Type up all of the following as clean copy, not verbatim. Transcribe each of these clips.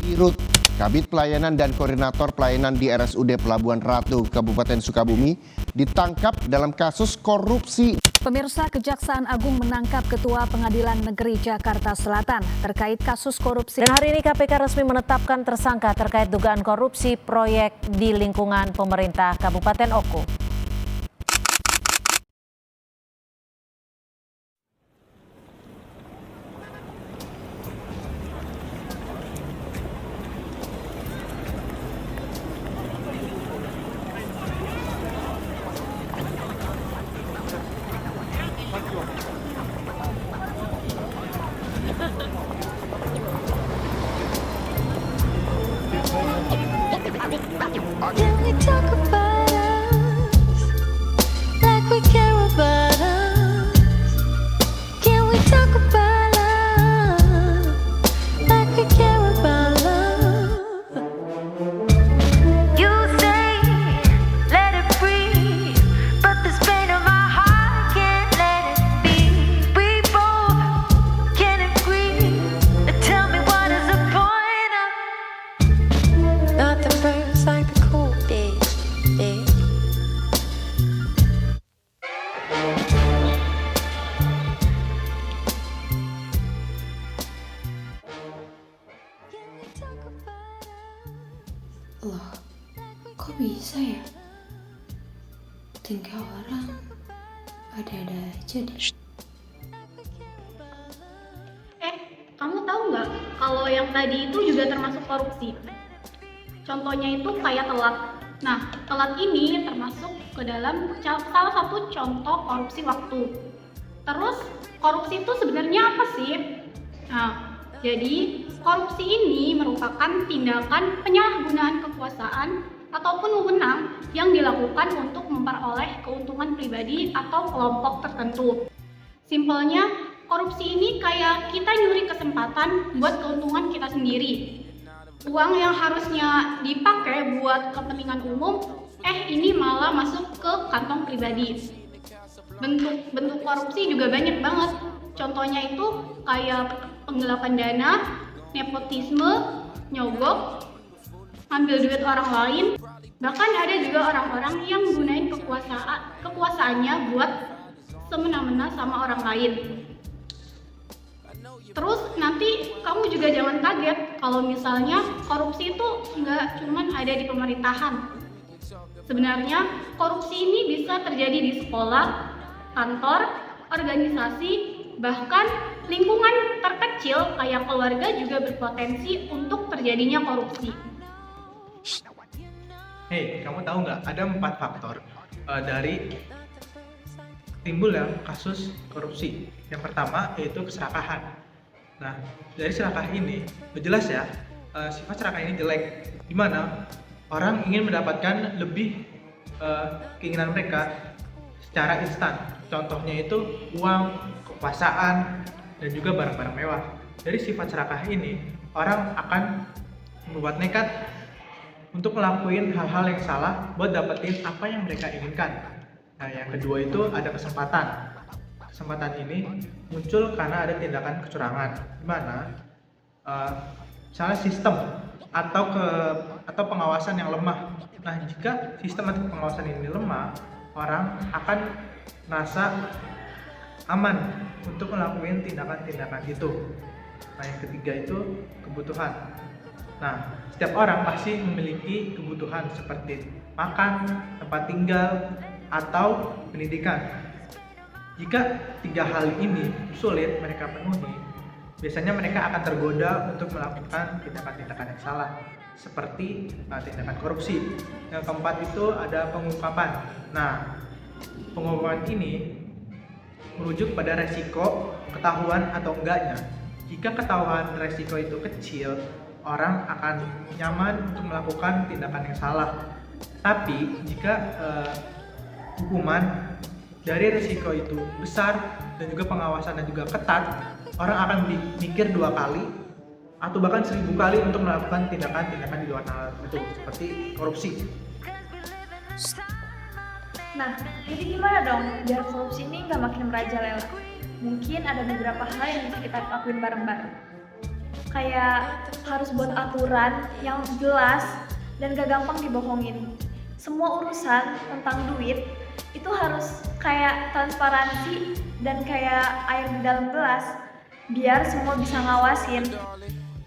Dirut, Kabid Pelayanan dan Koordinator Pelayanan di RSUD Pelabuhan Ratu, Kabupaten Sukabumi, ditangkap dalam kasus korupsi. Pemirsa, Kejaksaan Agung menangkap Ketua Pengadilan Negeri Jakarta Selatan terkait kasus korupsi. Dan hari ini KPK resmi menetapkan tersangka terkait dugaan korupsi proyek di lingkungan pemerintah Kabupaten Oku. Can we talk about us like we care about us? Can we talk about love like we care about love? You say let it breathe, but this pain of our heart can't let it be. We both can agree. Tell me what is the point of nothing burns like the cold days. Loh, kok bisa ya? Tingkah orang ada-ada aja deh. Kamu tahu nggak kalau yang tadi itu juga termasuk korupsi? Contohnya itu kayak telat. Nah, telat ini termasuk ke dalam salah satu contoh korupsi waktu. Terus, korupsi itu sebenarnya apa sih? Nah, jadi korupsi ini merupakan tindakan penyalahgunaan kekuasaan ataupun wewenang yang dilakukan untuk memperoleh keuntungan pribadi atau kelompok tertentu. Simpelnya, korupsi ini kayak kita nyuri kesempatan buat keuntungan kita sendiri. Uang yang harusnya dipakai buat kepentingan umum, ini malah masuk ke kantong pribadi. Bentuk korupsi juga banyak banget. Contohnya itu kayak penggelapan dana, nepotisme, nyogok, ambil duit orang lain. Bahkan ada juga orang-orang yang gunain kekuasaannya buat semena-mena sama orang lain. Terus nanti kamu juga jangan kaget kalau misalnya korupsi itu nggak cuman ada di pemerintahan. Sebenarnya korupsi ini bisa terjadi di sekolah, kantor, organisasi, bahkan lingkungan terkecil kayak keluarga juga berpotensi untuk terjadinya korupsi. Hei, kamu tahu nggak ada 4 faktor dari timbulnya kasus korupsi. Yang pertama yaitu keserakahan. Nah, dari serakah ini, jelas ya, sifat serakah ini jelek, di mana orang ingin mendapatkan lebih keinginan mereka secara instan. Contohnya itu uang, kekuasaan, dan juga barang-barang mewah. Dari sifat serakah ini, orang akan membuat nekat untuk ngelakuin hal-hal yang salah buat dapetin apa yang mereka inginkan. Nah, yang kedua itu ada kesempatan. Kesempatan ini muncul karena ada tindakan kecurangan, di mana misalnya sistem atau pengawasan yang lemah. Nah, jika sistem atau pengawasan ini lemah, orang akan merasa aman untuk melakukan tindakan-tindakan itu. Nah, yang ketiga itu kebutuhan. Nah, setiap orang pasti memiliki kebutuhan seperti makan, tempat tinggal, atau pendidikan. Jika 3 hal ini sulit mereka penuhi, biasanya mereka akan tergoda untuk melakukan tindakan-tindakan yang salah, seperti tindakan korupsi. Yang keempat itu ada pengungkapan. Nah, pengungkapan ini merujuk pada resiko ketahuan atau enggaknya. Jika ketahuan resiko itu kecil, orang akan nyaman untuk melakukan tindakan yang salah. Tapi jika hukuman dari risiko itu besar dan juga pengawasannya juga ketat, orang akan mikir 2 kali atau bahkan 1000 kali untuk melakukan tindakan-tindakan di luar nalar itu, seperti korupsi. Nah, jadi gimana dong biar korupsi ini nggak makin merajalela? Mungkin ada beberapa hal yang bisa kita lakuin bareng-bareng. kayak harus buat aturan yang jelas dan gak gampang dibohongin. Semua urusan tentang duit itu harus kayak transparansi dan kayak air di dalam gelas, biar semua bisa ngawasin.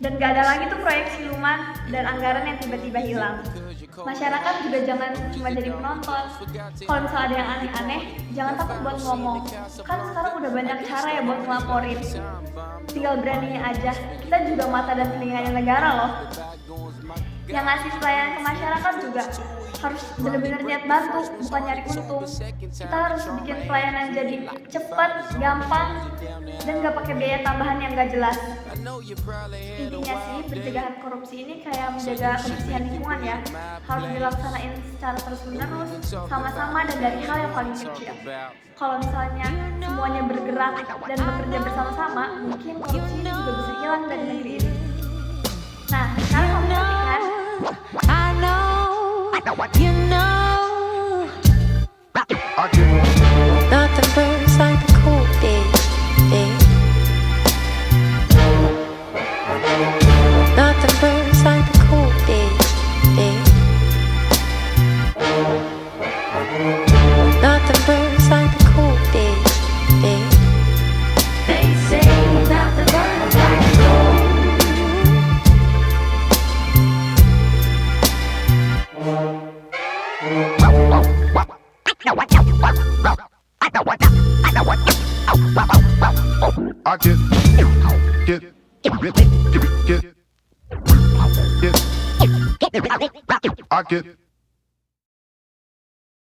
Dan gak ada lagi tuh proyek siluman dan anggaran yang tiba-tiba hilang. Masyarakat juga jangan cuma jadi penonton. Kalau misalnya ada yang aneh-aneh, jangan takut buat ngomong. Kan sekarang udah banyak cara ya buat ngelaporin. Tinggal beraninya aja. Kita juga mata dan telinganya negara loh. Yang ngasih pelayanan ke masyarakat juga harus benar-benar niat bantu, bukan nyari untung. Kita harus bikin pelayanan jadi cepat, gampang, dan gak pakai biaya tambahan yang gak jelas. Intinya sih, pencegahan korupsi ini kayak menjaga kebersihan lingkungan ya. Harus dilaksanain secara terus-menerus, sama-sama dan dari hal yang paling kecil. Kalau misalnya semuanya bergerak dan bekerja bersama-sama, mungkin korupsi ini juga bisa hilang dari negeri ini. Nah, sekarang kamu ngerti kan? I know, you know, nothing burns like the cold day. Nothing burns like the cold day. Nothing burns like the cold day. They say nothing burns like the cold. I get